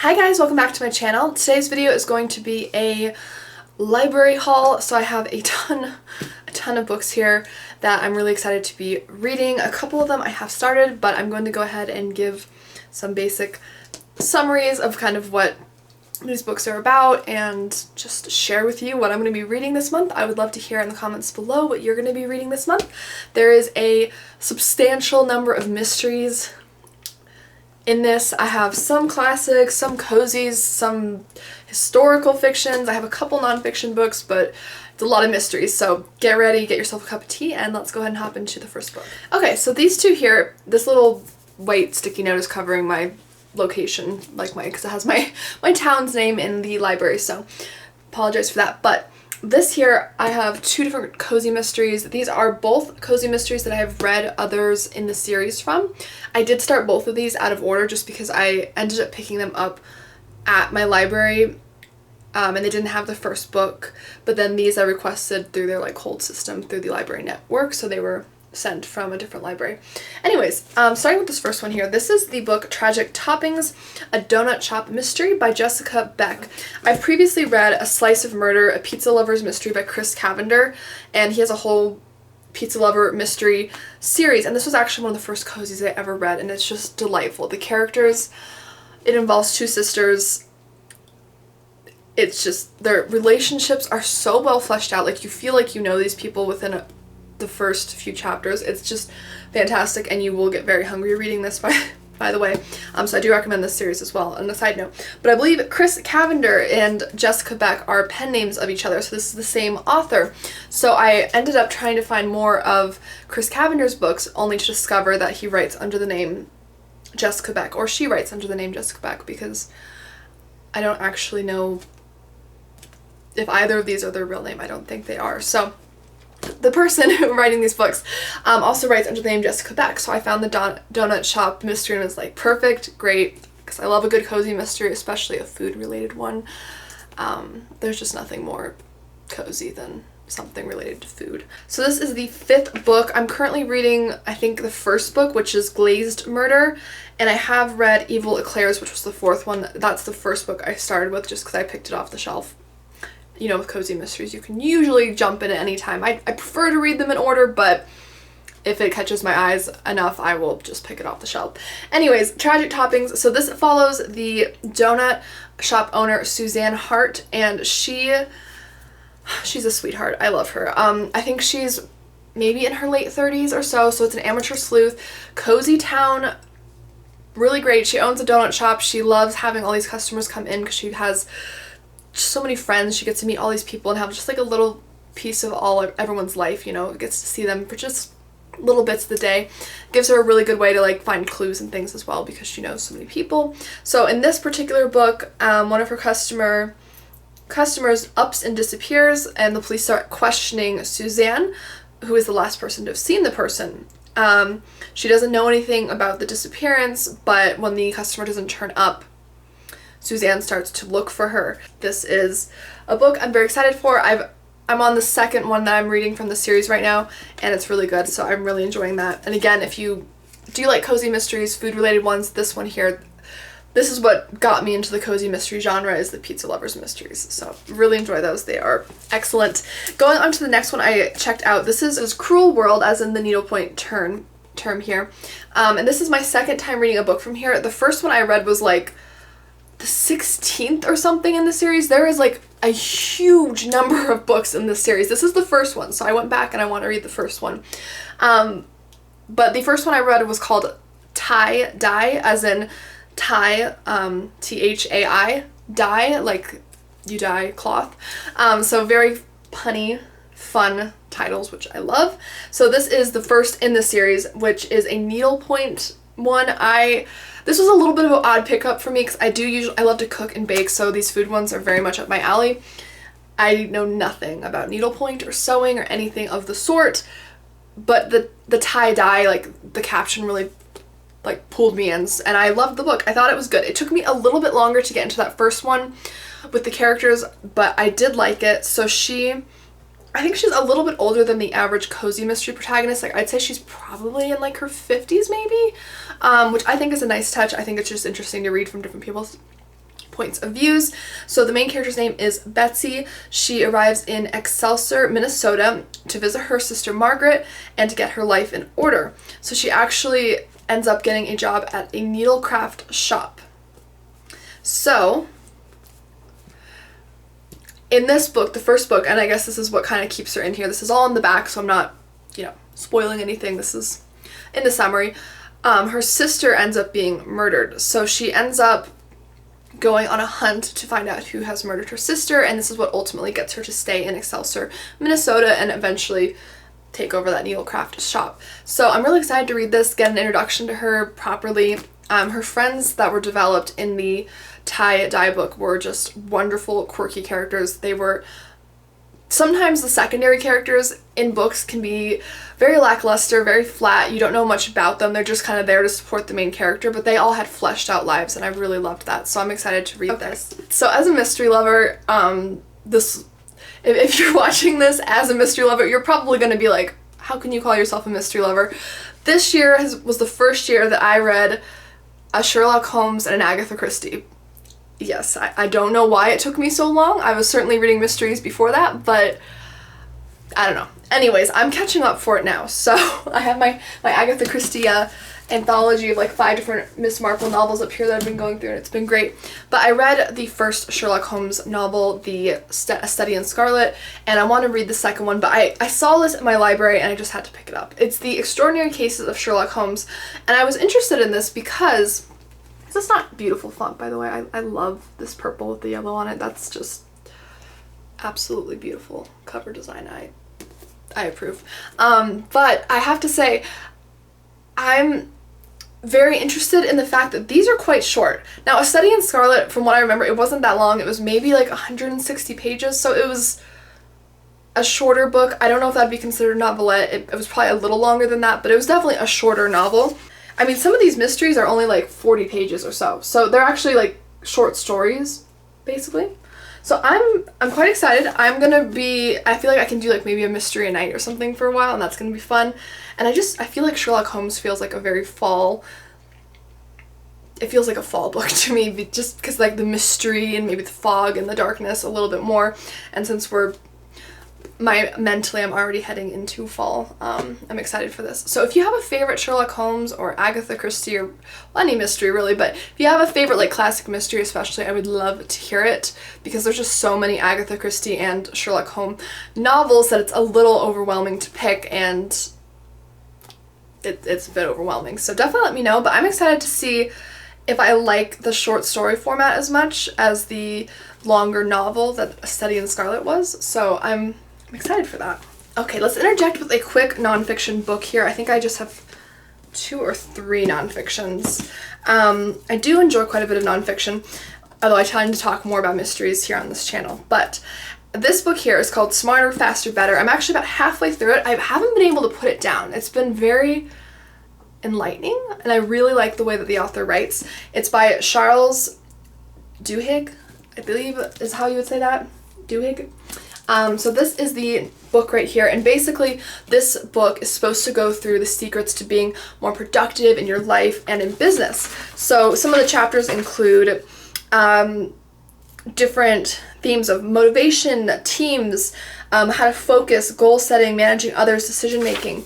Hi guys, welcome back to my channel. Today's video is going to be a library haul. So I have a ton of books here that I'm really excited to be reading. A couple of them I have started, but I'm going to go ahead and give some basic summaries of kind of what these books are about and just share with you what I'm going to be reading this month. I would love to hear in the comments below what you're going to be reading this month. There is a substantial number of mysteries in this. I have some classics, some cozies, some historical fictions. I have a couple nonfiction books, but it's a lot of mysteries. So get ready, get yourself a cup of tea, and let's go ahead and hop into the first book. Okay, so these two here, this little white sticky note is covering my location, because it has my town's name in the library, so apologize for that. But this here, I have two different cozy mysteries. These are both cozy mysteries that I have read others in the series from. I did start both of these out of order just because I ended up picking them up at my library and they didn't have the first book, but then these I requested through their hold system through the library network, so they were sent from a different library. Anyways, starting with this first one here, this is the book Tragic Toppings, a Donut Shop Mystery by Jessica Beck. I've previously read A Slice of Murder, a Pizza Lover's Mystery by Chris Cavender, and he has a whole pizza lover mystery series, and this was actually one of the first cozies I ever read, and it's just delightful. The characters, it involves two sisters. It's just, their relationships are so well fleshed out, you feel like you know these people within the first few chapters. It's just fantastic, and you will get very hungry reading this by the way. So I do recommend this series as well, on a side note. But I believe Chris Cavender and Jessica Beck are pen names of each other, so this is the same author. So I ended up trying to find more of Chris Cavender's books, only to discover that he writes under the name Jessica Beck, or she writes under the name Jessica Beck, because I don't actually know if either of these are their real name. I don't think they are. So the person writing these books also writes under the name Jessica Beck, so I found the donut shop mystery and was like, perfect, great, because I love a good cozy mystery, especially a food related one. There's just nothing more cozy than something related to food. So this is the fifth book. I'm currently reading, I think, the first book, which is Glazed Murder, and I have read Evil Eclairs, which was the fourth one. That's the first book I started with just because I picked it off the shelf. You know, with cozy mysteries, you can usually jump in at any time. I prefer to read them in order, but if it catches my eyes enough, I will just pick it off the shelf. Anyways, Tragic Toppings. So this follows the donut shop owner, Suzanne Hart, and she's a sweetheart. I love her. I think she's maybe in her late 30s or so it's an amateur sleuth. Cozy town, really great. She owns a donut shop. She loves having all these customers come in because she has so many friends. She gets to meet all these people and have just a little piece of everyone's life, gets to see them for just little bits of the day. Gives her a really good way to find clues and things as well, because she knows so many people. So in this particular book, one of her customers ups and disappears, and the police start questioning Suzanne, who is the last person to have seen the person. She doesn't know anything about the disappearance, but when the customer doesn't turn up, Suzanne starts to look for her. This is a book I'm very excited for. I'm on the second one that I'm reading from the series right now, and it's really good, so I'm really enjoying that. And again, if you do like cozy mysteries, food-related ones, this one here, this is what got me into the cozy mystery genre, is the Pizza Lovers mysteries. So really enjoy those. They are excellent. Going on to the next one I checked out. This is Crewel World, as in the Needlepoint term here. And this is my second time reading a book from here. The first one I read was the 16th or something in the series. There is a huge number of books in this series. This is the first one, so I went back and I want to read the first one. But the first one I read was called Tie-Dye, as in tie, Thai, dye, like you dye cloth. So very punny, fun titles, which I love. So this is the first in the series, which is a needlepoint one. This was a little bit of an odd pickup for me because I love to cook and bake, so these food ones are very much up my alley. I know nothing about needlepoint or sewing or anything of the sort, but the tie-dye, the caption really pulled me in, and I loved the book. I thought it was good. It took me a little bit longer to get into that first one with the characters, but I did like it. So I think she's a little bit older than the average cozy mystery protagonist. I'd say she's probably in her 50s maybe, which I think is a nice touch. I think it's just interesting to read from different people's points of views. So the main character's name is Betsy. She arrives in Excelsior, Minnesota to visit her sister Margaret and to get her life in order. So she actually ends up getting a job at a needlecraft shop. So in this book, the first book, and I guess this is what kind of keeps her in here, this is all in the back, so I'm not, spoiling anything. This is in the summary. Her sister ends up being murdered, so she ends up going on a hunt to find out who has murdered her sister, and this is what ultimately gets her to stay in Excelsior, Minnesota, and eventually take over that needlecraft shop. So I'm really excited to read this, get an introduction to her properly. Her friends that were developed in the tie-dye book were just wonderful, quirky characters. They were sometimes the secondary characters in books can be very lackluster, very flat. You don't know much about them. They're just kind of there to support the main character, but they all had fleshed out lives, and I really loved that. So I'm excited to read this. So as a mystery lover, if you're watching this as a mystery lover, you're probably going to be like, how can you call yourself a mystery lover? This year was the first year that I read a Sherlock Holmes and an Agatha Christie. Yes, I don't know why it took me so long. I was certainly reading mysteries before that, but I don't know. Anyways, I'm catching up for it now. So I have my Agatha Christie anthology of like 5 different Miss Marple novels up here that I've been going through, and it's been great. But I read the first Sherlock Holmes novel, A Study in Scarlet, and I want to read the second one, but I saw this in my library and I just had to pick it up. It's The Extraordinary Cases of Sherlock Holmes, and I was interested in this because it's not beautiful font, by the way. I love this purple with the yellow on it. That's just absolutely beautiful cover design. I approve. But I have to say, I'm very interested in the fact that these are quite short. Now, A Study in Scarlet, from what I remember, it wasn't that long. It was maybe like 160 pages, so it was a shorter book. I don't know if that'd be considered a novelette. It was probably a little longer than that, but it was definitely a shorter novel. I mean, some of these mysteries are only like 40 pages or so, so they're actually like short stories, basically. So I'm quite excited. I feel like I can do like maybe a mystery a night or something for a while, and that's gonna be fun. And I feel like Sherlock Holmes feels like a very fall, it feels like a fall book to me, just because like the mystery and maybe the fog and the darkness a little bit more. And since mentally I'm already heading into fall, I'm excited for this. So if you have a favorite Sherlock Holmes or Agatha Christie, or any mystery really, but if you have a favorite like classic mystery especially, I would love to hear it, because there's just so many Agatha Christie and Sherlock Holmes novels that it's a little overwhelming to pick, and it's a bit overwhelming. So definitely let me know, but I'm excited to see if I like the short story format as much as the longer novel that A Study in Scarlet was. So I'm excited for that. Okay, let's interject with a quick nonfiction book here. I think I just have 2 or 3 nonfictions. I do enjoy quite a bit of nonfiction, although I tend to talk more about mysteries here on this channel. But this book here is called Smarter, Faster, Better. I'm actually about halfway through it. I haven't been able to put it down. It's been very enlightening, and I really like the way that the author writes. It's by Charles Duhigg, I believe is how you would say that. Duhigg. So this is the book right here, and basically this book is supposed to go through the secrets to being more productive in your life and in business. So some of the chapters include different themes of motivation, teams, how to focus, goal setting, managing others, decision making,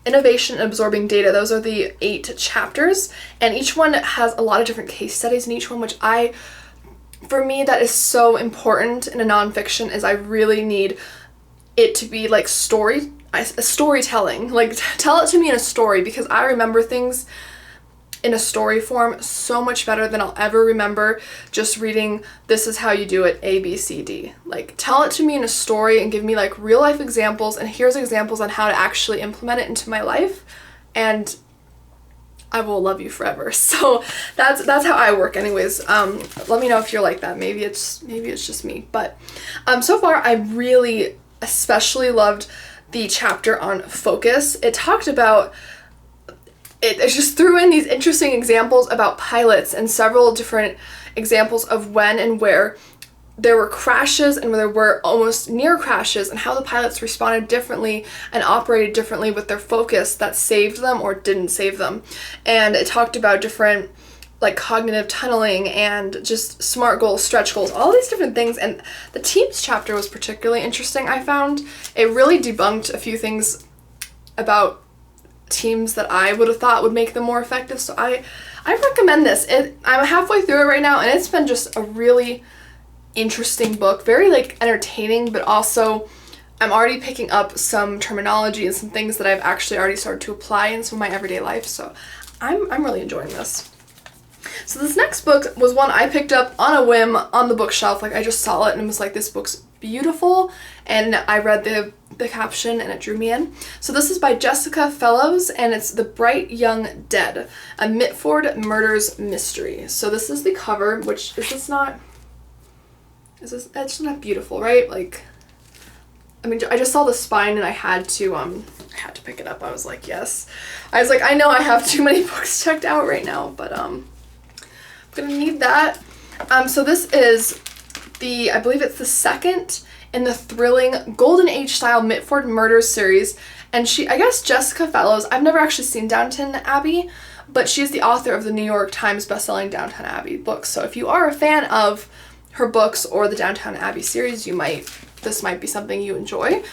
innovation, and absorbing data. Those are the 8 chapters, and each one has a lot of different case studies in each one, which for me, that is so important in a nonfiction, is I really need it to be like storytelling. Like, tell it to me in a story, because I remember things in a story form so much better than I'll ever remember just reading, this is how you do it, A, B, C, D. Like, tell it to me in a story and give me like real life examples, and here's examples on how to actually implement it into my life, and I will love you forever. So that's how I work anyways. Let me know if you're like that. Maybe it's just me. But so far I really especially loved the chapter on focus. It talked about it just threw in these interesting examples about pilots and several different examples of when and where there were crashes and where there were almost near crashes, and how the pilots responded differently and operated differently with their focus that saved them or didn't save them. And it talked about different like cognitive tunneling and just SMART goals, stretch goals, all these different things. And the teams chapter was particularly interesting. I found it really debunked a few things about teams that I would have thought would make them more effective. So I recommend this. I'm halfway through it right now, and it's been just a really interesting book, very like entertaining, but also I'm already picking up some terminology and some things that I've actually already started to apply in some of my everyday life. So I'm really enjoying this. So this next book was one I picked up on a whim on the bookshelf. Like I just saw it and was like, this book's beautiful, and I read the caption and it drew me in. So this is by Jessica Fellows, and it's The Bright Young Dead, a Mitford murders mystery. So this is the cover, which it's not beautiful, right? Like, I mean, I just saw the spine and I had to pick it up. I was like, yes. I was like, I know I have too many books checked out right now, but I'm gonna need that. So this is I believe it's the second in the thrilling Golden Age style Mitford Murders series. And I guess Jessica Fellows, I've never actually seen Downton Abbey, but she is the author of the New York Times bestselling Downton Abbey books. So if you are a fan of her books or the Downton Abbey series, this might be something you enjoy.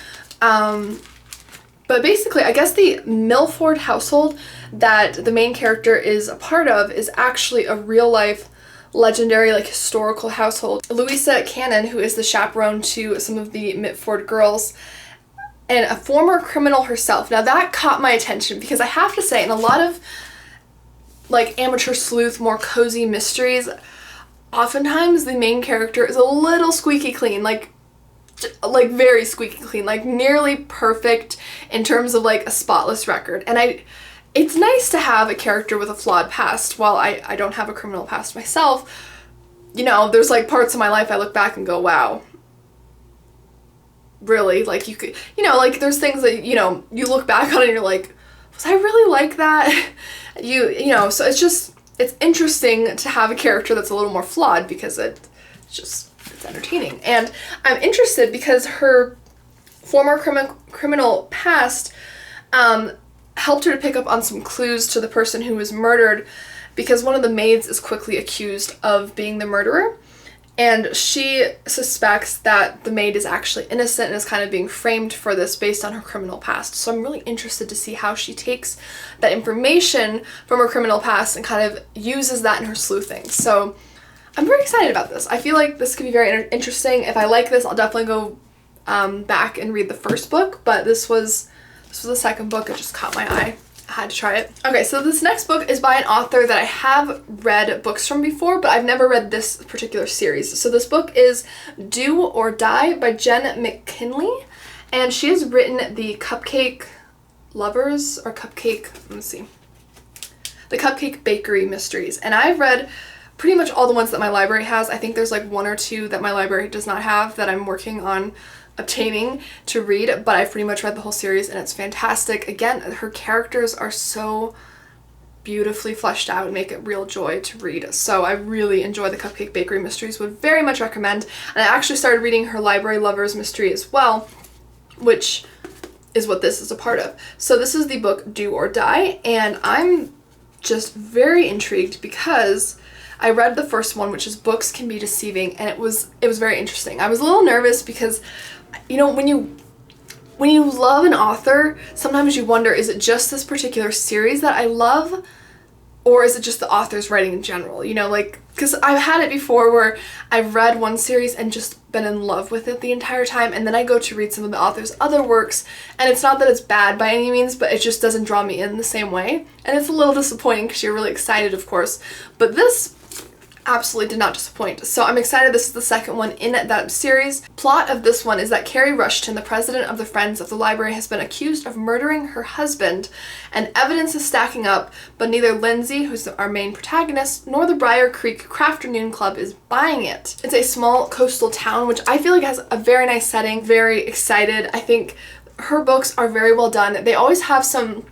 But basically, I guess the Milford household that the main character is a part of is actually a real life legendary, like, historical household. Louisa Cannon, who is the chaperone to some of the Mitford girls, and a former criminal herself. Now that caught my attention because I have to say, in a lot of like amateur sleuth, more cozy mysteries, oftentimes the main character is a little squeaky clean, like very squeaky clean, like nearly perfect in terms of like a spotless record. And it's nice to have a character with a flawed past. While I don't have a criminal past myself, you know, there's like parts of my life I look back and go, wow, really? Like you could, you know, like there's things that, you know, you look back on and you're like, was I really like that? You know, so it's interesting to have a character that's a little more flawed because it's entertaining. And I'm interested because her former criminal past helped her to pick up on some clues to the person who was murdered, because one of the maids is quickly accused of being the murderer, and she suspects that the maid is actually innocent and is kind of being framed for this based on her criminal past. So I'm really interested to see how she takes that information from her criminal past and kind of uses that in her sleuthing. So I'm very excited about this. I feel like this could be very interesting. If I like this, I'll definitely go back and read the first book, but this was the second book. It just caught my eye. I had to try it. Okay, so this next book is by an author that I have read books from before, but I've never read this particular series. So this book is Do or Die by Jenn McKinlay, and she has written the Cupcake Lovers, or Cupcake, let me see, the Cupcake Bakery Mysteries. And I've read pretty much all the ones that my library has. I think there's like one or two that my library does not have that I'm working on obtaining to read, but I've pretty much read the whole series and it's fantastic. Again, her characters are so beautifully fleshed out and make it real joy to read. So I really enjoy the Cupcake Bakery Mysteries, would very much recommend. And I actually started reading her Library Lovers mystery as well, which is what this is a part of. So this is the book Do or Die, and I'm just very intrigued because I read the first one, which is Books Can Be Deceiving, and it was very interesting. I was a little nervous because, you know, when you love an author, sometimes you wonder, is it just this particular series that I love, or is it just the author's writing in general? You know, like, because I've had it before where I've read one series and just been in love with it the entire time, and then I go to read some of the author's other works, and it's not that it's bad by any means, but it just doesn't draw me in the same way. And it's a little disappointing because you're really excited, of course. But this absolutely did not disappoint. So I'm excited this is the second one in that series. Plot of this one is that Carrie Rushton, the president of the Friends of the Library, has been accused of murdering her husband, and evidence is stacking up, but neither Lindsay, who's our main protagonist, nor the Briar Creek Crafternoon Club is buying it. It's a small coastal town, which I feel like has a very nice setting. Very excited. I think her books are very well done. They always have some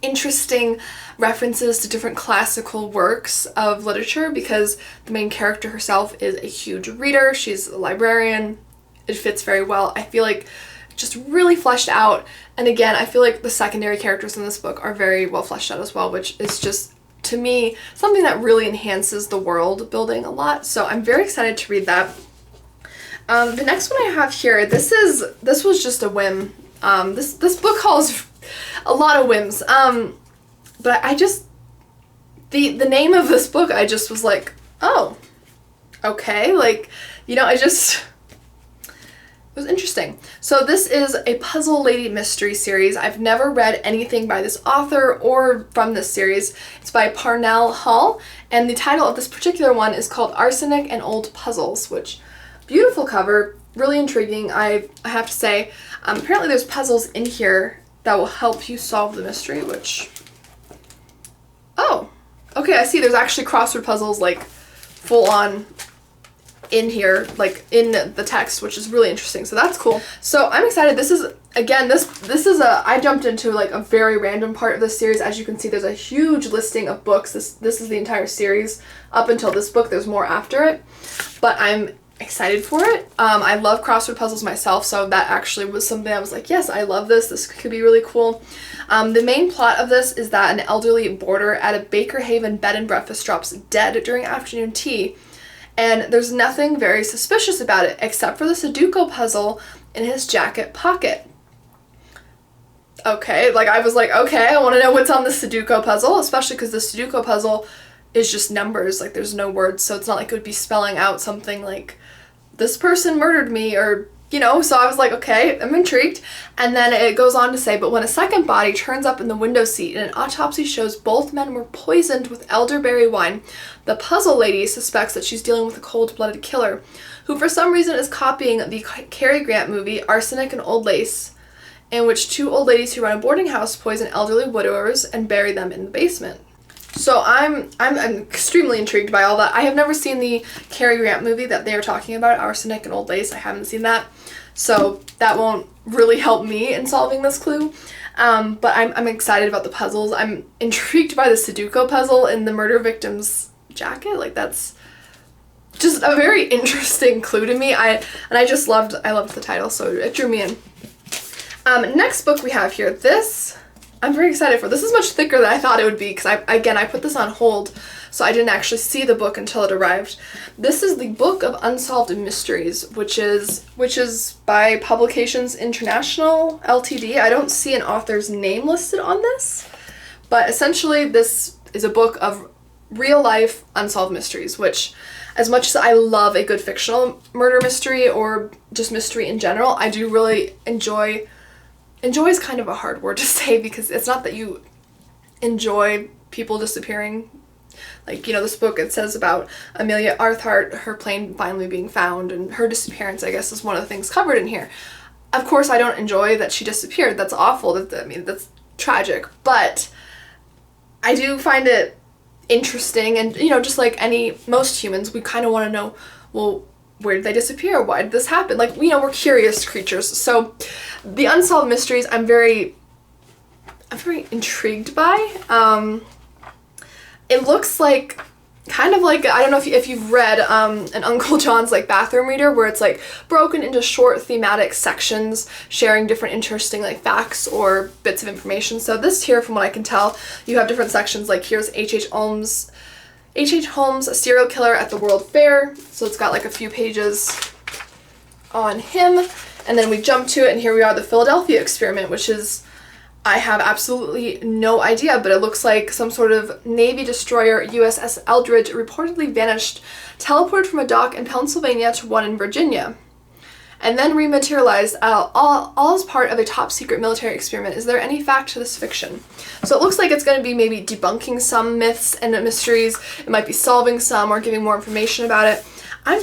interesting references to different classical works of literature because the main character herself is a huge reader. She's a librarian. It fits very well. I feel like just really fleshed out. And again, I feel like the secondary characters in this book are very well fleshed out as well, which is just to me, something that really enhances the world building a lot. So I'm very excited to read that. The next one I have here, this was just a whim. This book calls a lot of whims. But I just, the name of this book, I just was like, oh, okay. Like, you know, it was interesting. So this is a Puzzle Lady mystery series. I've never read anything by this author or from this series. It's by Parnell Hall, and the title of this particular one is called Arsenic and Old Puzzles, which, beautiful cover, really intriguing, I have to say. Apparently there's puzzles in here that will help you solve the mystery, which, oh, okay, I see there's actually crossword puzzles, like, full on in here, like in the text, which is really interesting. So that's cool. So I'm excited. This is, again, this is I jumped into like a very random part of this series. As you can see, there's a huge listing of books. This is the entire series up until this book. There's more after it, but I'm excited for it. I love crossword puzzles myself, so that actually was something I was like, yes, I love this. This could be really cool. The main plot of this is that an elderly boarder at a Baker Haven bed and breakfast drops dead during afternoon tea. And there's nothing very suspicious about it, except for the Sudoku puzzle in his jacket pocket. Okay, like I was like, okay, I want to know what's on the Sudoku puzzle, especially because the Sudoku puzzle is just numbers, like there's no words, so it's not like it would be spelling out something like, this person murdered me, or, you know, so I was like, okay, I'm intrigued. And then it goes on to say, but when a second body turns up in the window seat and an autopsy shows both men were poisoned with elderberry wine, the puzzle lady suspects that she's dealing with a cold-blooded killer, who for some reason is copying the Cary Grant movie Arsenic and Old Lace, in which two old ladies who run a boarding house poison elderly widowers and bury them in the basement. So I'm extremely intrigued by all that. I have never seen the Cary Grant movie that they are talking about, Arsenic and Old Lace. I haven't seen that, so that won't really help me in solving this clue. But I'm excited about the puzzles. I'm intrigued by the Sudoku puzzle in the murder victim's jacket. Like, that's just a very interesting clue to me. I loved the title, so it drew me in. Next book we have here, this I'm very excited for. This is much thicker than I thought it would be, because I put this on hold, so I didn't actually see the book until it arrived. This is the Book of Unsolved Mysteries, which is by Publications International Ltd. I don't see an author's name listed on this, but essentially this is a book of real-life unsolved mysteries, which, as much as I love a good fictional murder mystery or just mystery in general, I do really enjoy is kind of a hard word to say, because it's not that you enjoy people disappearing. Like, you know, this book, it says about Amelia Earhart, her plane finally being found, and her disappearance, I guess, is one of the things covered in here. Of course, I don't enjoy that she disappeared. That's awful. That's tragic. But I do find it interesting, and, you know, just like most humans, we kind of want to know, well, where did they disappear? Why did this happen? Like, you know, we're curious creatures. So the Unsolved Mysteries, I'm very intrigued by. It looks like, kind of like, I don't know if you've read an Uncle John's like bathroom reader, where it's like broken into short thematic sections sharing different interesting like facts or bits of information. So this here, from what I can tell, you have different sections, like here's H.H. Holmes, a serial killer at the World Fair. So it's got like a few pages on him. And then we jump to it, and here we are, the Philadelphia experiment, which is, I have absolutely no idea, but it looks like some sort of Navy destroyer, USS Eldridge, reportedly vanished, teleported from a dock in Pennsylvania to one in Virginia, and then rematerialized all as part of a top-secret military experiment. Is there any fact to this fiction? So it looks like it's going to be maybe debunking some myths and mysteries. It might be solving some or giving more information about it. I'm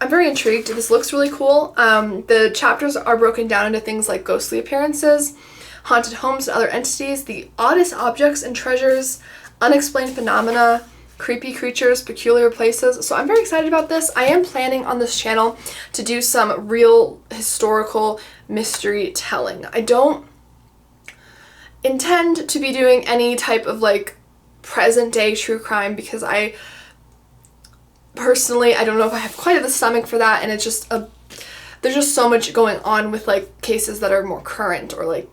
very intrigued. This looks really cool. The chapters are broken down into things like ghostly appearances, haunted homes and other entities, the oddest objects and treasures, unexplained phenomena, creepy creatures, peculiar places. So I'm very excited about this. I am planning on this channel to do some real historical mystery telling. I don't intend to be doing any type of like present day true crime, because I personally, I don't know if I have quite the stomach for that, and it's just there's just so much going on with like cases that are more current, or like,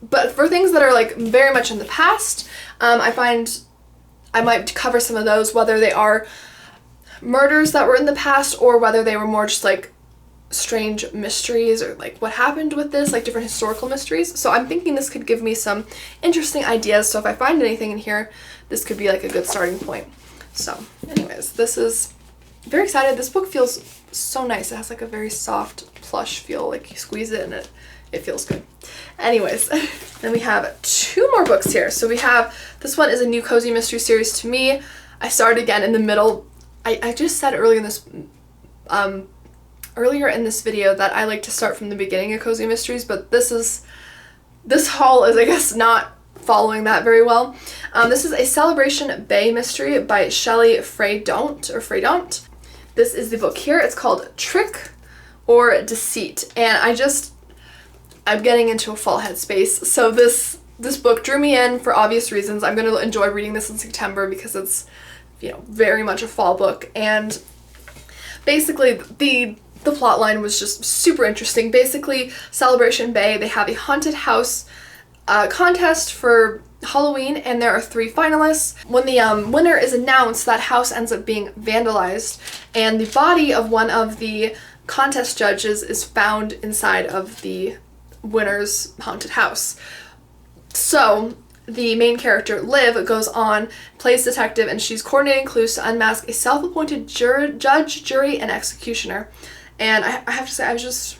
but for things that are like very much in the past, I find I might cover some of those, whether they are murders that were in the past or whether they were more just like strange mysteries or like what happened with this, like different historical mysteries. So I'm thinking this could give me some interesting ideas. So if I find anything in here, this could be like a good starting point. So anyways, this is very excited. This book feels so nice. It has like a very soft plush feel, like you squeeze it and it feels good. Anyways, then we have 2 more books here. So we have, this one is a new cozy mystery series to me. I started again in the middle. I just said earlier in this video that I like to start from the beginning of cozy mysteries, but this haul is, I guess, not following that very well. This is a Celebration Bay mystery by Shelley Freydont. This is the book here. It's called Trick or Deceit, and I'm getting into a fall headspace, so this book drew me in for obvious reasons. I'm going to enjoy reading this in September because it's, you know, very much a fall book, and basically the plot line was just super interesting. Basically, Celebration Bay, they have a haunted house contest for Halloween, and there are 3 finalists. When the winner is announced, that house ends up being vandalized, and the body of one of the contest judges is found inside of the winner's haunted house. So the main character, Liv, goes on, plays detective, and she's coordinating clues to unmask a self-appointed judge, jury, and executioner. And I have to say, I was just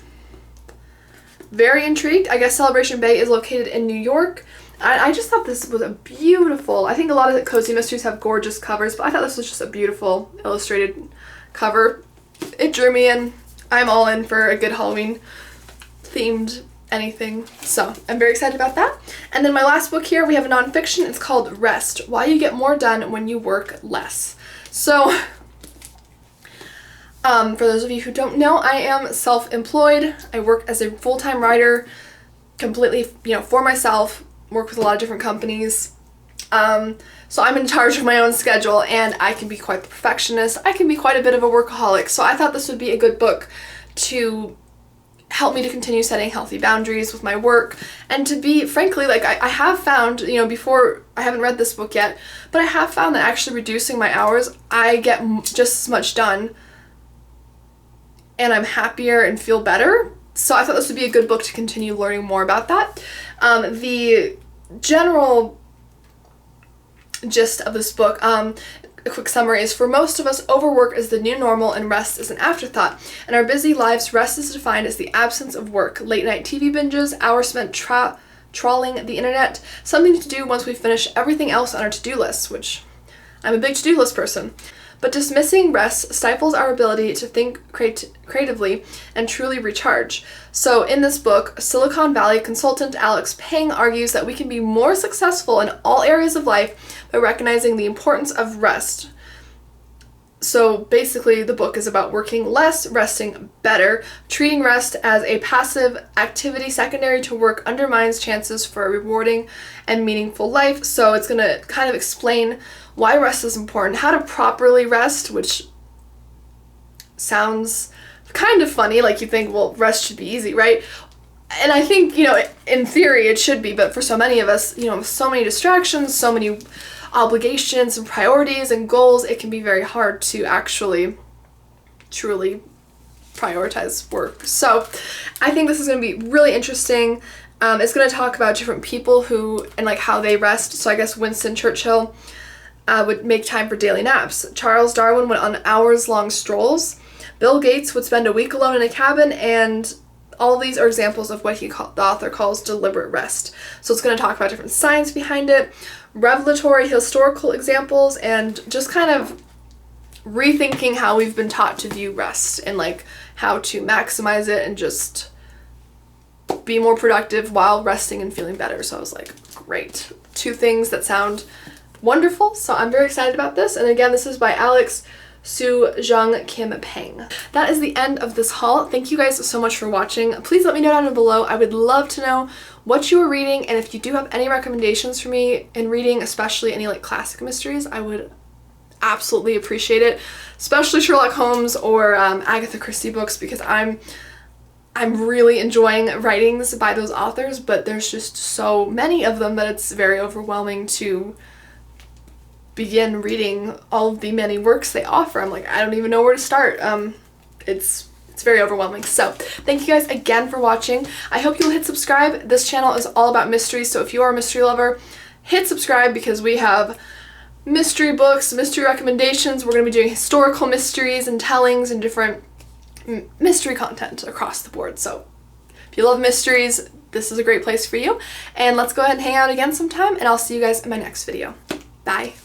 very intrigued. I guess Celebration Bay is located in New York. I just thought this was a beautiful, I think a lot of the cozy mysteries have gorgeous covers, but I thought this was just a beautiful illustrated cover. It drew me in. I'm all in for a good Halloween themed anything, so I'm very excited about that. And then my last book here, we have a nonfiction. It's called Rest: Why You Get More Done When You Work Less. So for those of you who don't know, I am self-employed. I work as a full-time writer, completely, you know, for myself, work with a lot of different companies. So I'm in charge of my own schedule, and I can be quite the perfectionist. I can be quite a bit of a workaholic, so I thought this would be a good book to help me to continue setting healthy boundaries with my work, and to be, frankly, like I have found, you know, before, I haven't read this book yet, but I have found that actually reducing my hours, I get just as much done, and I'm happier and feel better. So I thought this would be a good book to continue learning more about that. The general gist of this book, a quick summary, is for most of us, overwork is the new normal and rest is an afterthought. In our busy lives, rest is defined as the absence of work, late night TV binges, hours spent trawling the internet, something to do once we finish everything else on our to-do list, which I'm a big to-do list person. But dismissing rest stifles our ability to think creatively and truly recharge. So in this book, Silicon Valley consultant Alex Pang argues that we can be more successful in all areas of life by recognizing the importance of rest. So basically the book is about working less, resting better. Treating rest as a passive activity secondary to work undermines chances for a rewarding and meaningful life. So it's going to kind of explain why rest is important, how to properly rest, which sounds kind of funny, like you think, well, rest should be easy, right? And I think, you know, in theory it should be, but for so many of us, you know, so many distractions, so many obligations and priorities and goals, it can be very hard to actually truly prioritize work. So I think this is going to be really interesting. It's going to talk about different people who, and like how they rest. So I guess Winston Churchill would make time for daily naps. Charles Darwin went on hours-long strolls. Bill Gates would spend a week alone in a cabin, and all these are examples of what the author calls deliberate rest. So it's going to talk about different science behind it, revelatory historical examples, and just kind of rethinking how we've been taught to view rest and like how to maximize it and just be more productive while resting and feeling better. So I was like, great. 2 things that sound wonderful. So I'm very excited about this. And again, this is by Alex Su Jung Kim Pang. That is the end of this haul. Thank you guys so much for watching. Please let me know down below. I would love to know what you are reading, and if you do have any recommendations for me in reading, especially any like classic mysteries, I would absolutely appreciate it, especially Sherlock Holmes or Agatha Christie books, because I'm really enjoying writings by those authors, but there's just so many of them that it's very overwhelming to begin reading all of the many works they offer. I'm like, I don't even know where to start. It's very overwhelming. So thank you guys again for watching. I hope you'll hit subscribe. This channel is all about mysteries, so if you are a mystery lover, hit subscribe because we have mystery books, mystery recommendations. We're going to be doing historical mysteries and tellings and different mystery content across the board. So if you love mysteries, this is a great place for you. And let's go ahead and hang out again sometime, and I'll see you guys in my next video. Bye.